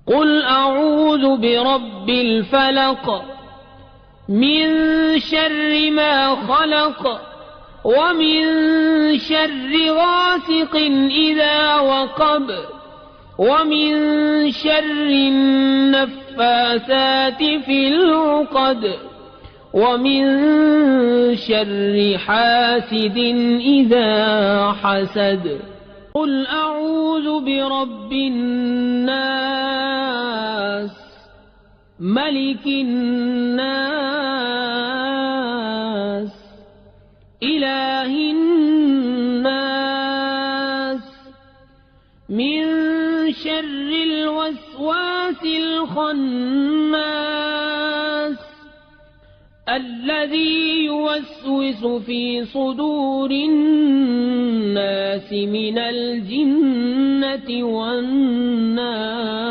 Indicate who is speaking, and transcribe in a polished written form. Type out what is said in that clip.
Speaker 1: قل أعوذ برب الفلق من شر ما خلق ومن شر غاسق إذا وقب ومن شر النفاثات في العقد ومن شر حاسد إذا حسد. قل أعوذ برب الناس ملك الناس إله الناس من شر الوسواس الخناس الذي يوسوس في صدور الناس من الجنة والناس.